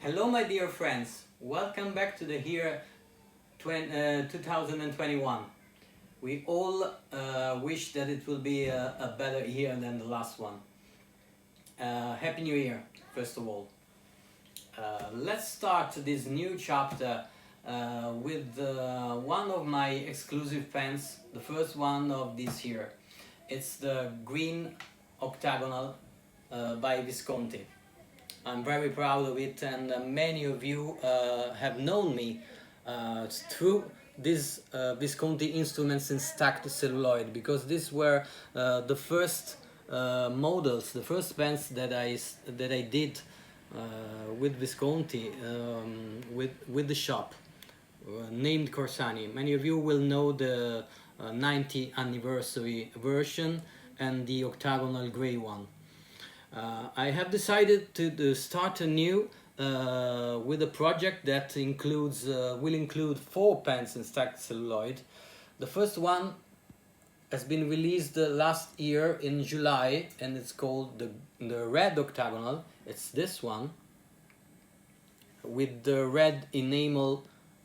Hello my dear friends, welcome back to the year 2021. We all wish that it will be a better year than the last one. Happy New Year, first of all. Let's start this new chapter with one of my exclusive pens, the first one of this year. It's the Green Octagonal by Visconti. I'm very proud of it, and many of you have known me through these Visconti instruments in stacked celluloid, because these were the first models, the first pens that I did with Visconti, with the shop named Corsani. Many of you will know the 90th anniversary version and the octagonal grey one. I have decided to start anew with a project that will include 4 pens in stacked celluloid. The first one has been released last year in July, and it's called the Red Octagonal. It's this one with the red enamel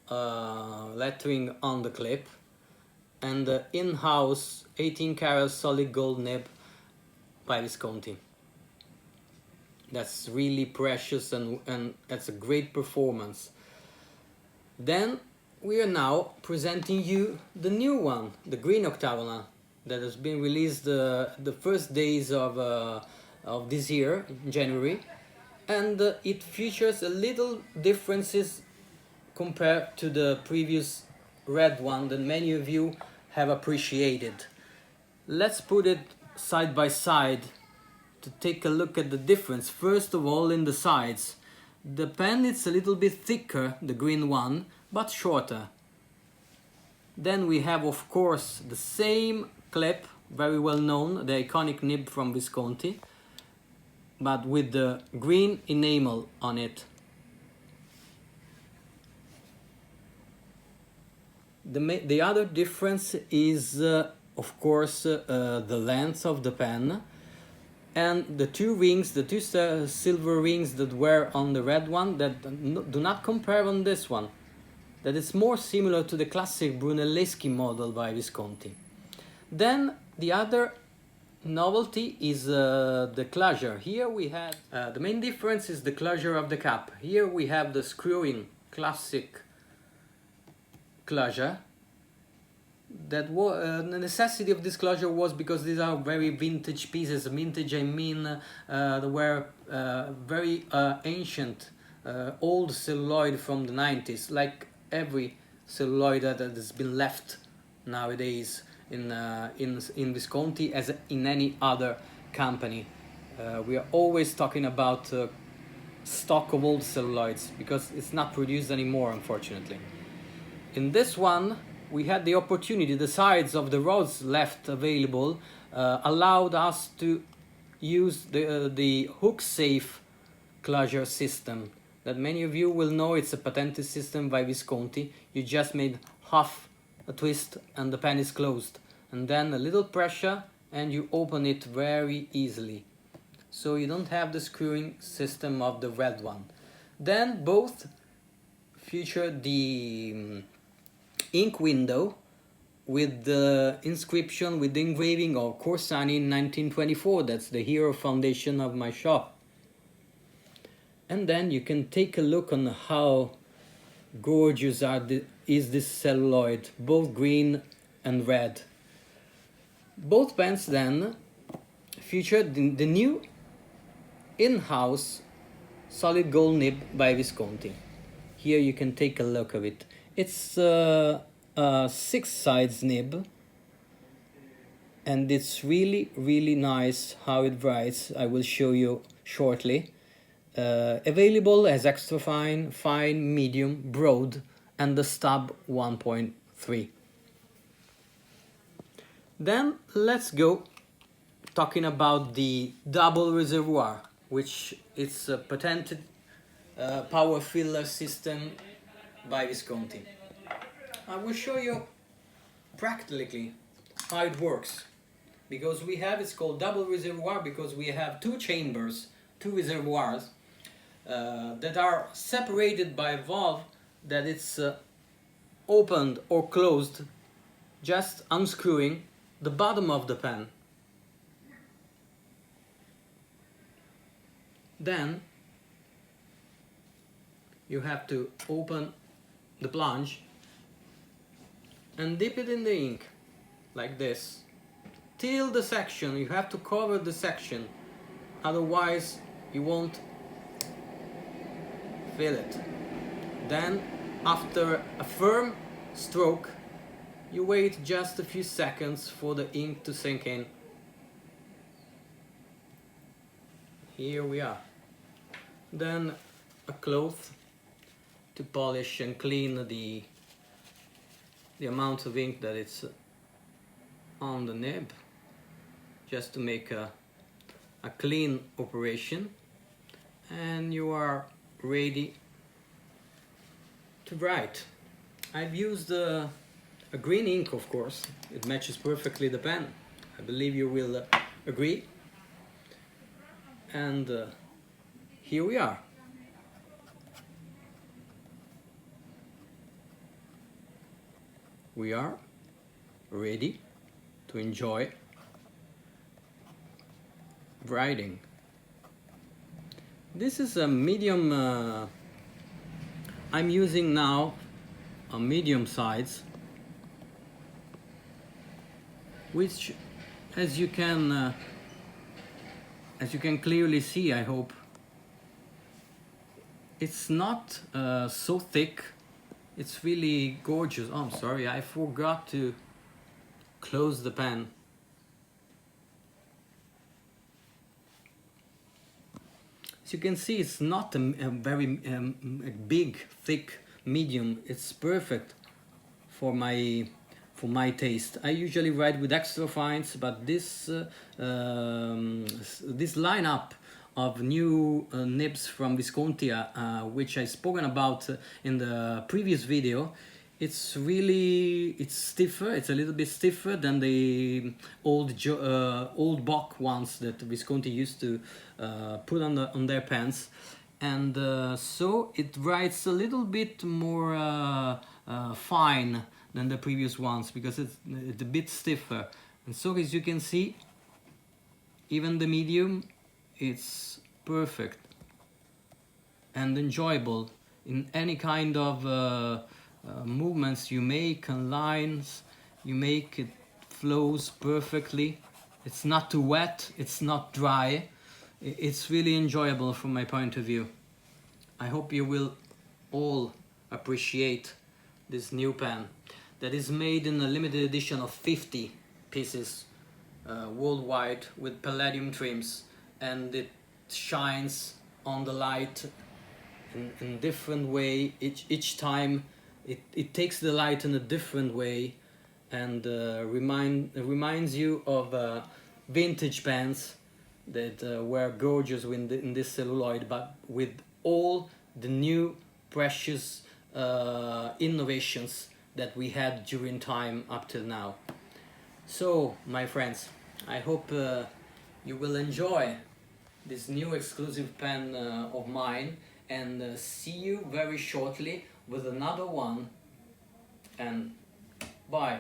lettering on the clip, and the in-house 18-karat solid gold nib by Visconti. That's really precious, and that's a great performance. Then we are now presenting you the new one, the Green Octagonal, that has been released the first days of this year, January, and it features a little differences compared to the previous red one that many of you have appreciated. Let's put it side by side to take a look at the difference. First of all, in the sides. The pen is a little bit thicker, the green one, but shorter. Then we have, of course, the same clip, very well known, the iconic nib from Visconti, but with the green enamel on it. The other difference is, of course, the length of the pen, and the two rings, the two silver rings that were on the red one, that do not compare on this one. That is more similar to the classic Brunelleschi model by Visconti. Then the other novelty is the closure. Here we have the main difference is the closure of the cap. Here we have the screwing classic closure. That the necessity of this closure was because these are very vintage pieces. Vintage, I mean, they were very ancient, old celluloid from the 90s, like every celluloid that has been left nowadays in Visconti, as in any other company. We are always talking about stock of old celluloids, because it's not produced anymore, unfortunately. In this one, we had the opportunity, the sides of the rods left available allowed us to use the hook-safe closure system that many of you will know. It's a patented system by Visconti. You just made half a twist and the pen is closed, and then a little pressure and you open it very easily. So you don't have the screwing system of the red one. Then both feature the ink window with the inscription, with the engraving of Corsani in 1924. That's the hero foundation of my shop. And then you can take a look on how gorgeous is this celluloid, both green and red. Both pens then feature the new in-house solid gold nib by Visconti. Here you can take a look of it. It's a 6 sides nib, and it's really nice how it writes. I will show you shortly. Available as extra fine, fine, medium, broad, and the stub 1.3. Then let's go talking about the double reservoir, which is a patented power filler system by Visconti. I will show you practically how it works, because it's called double reservoir because we have 2 chambers, 2 reservoirs that are separated by a valve that it's opened or closed, just unscrewing the bottom of the pen. Then you have to open the plunge and dip it in the ink like this till the section. You have to cover the section, otherwise you won't feel it. Then after a firm stroke you wait just a few seconds for the ink to sink in. Here we are. Then a cloth to polish and clean the amount of ink that it's on the nib, just to make a clean operation, and you are ready to write. I've used a green ink, of course. It matches perfectly the pen. I believe you will agree. And here we are. We are ready to enjoy writing. This is a medium, I'm using now a medium size, which as you can clearly see, I hope, it's not so thick. It's really gorgeous. Oh, I'm sorry, I forgot to close the pen. As you can see, it's not a very big, thick medium. It's perfect for my taste. I usually write with extra fines, but this lineup of new nibs from Visconti, which I spoken about in the previous video, it's stiffer. It's a little bit stiffer than the old Bock ones that Visconti used to put on their pens, and so it writes a little bit more fine than the previous ones, because it's a bit stiffer. And so, as you can see, even the medium, it's perfect and enjoyable in any kind of movements you make and lines you make. It flows perfectly. It's not too wet, it's not dry. It's really enjoyable from my point of view. I hope you will all appreciate this new pen that is made in a limited edition of 50 pieces worldwide with palladium trims, and it shines on the light in different way. Each time it takes the light in a different way, and reminds you of vintage pens that were gorgeous in this celluloid, but with all the new precious innovations that we had during time up till now. So, my friends, I hope you will enjoy this new exclusive pen of mine, and see you very shortly with another one, and bye.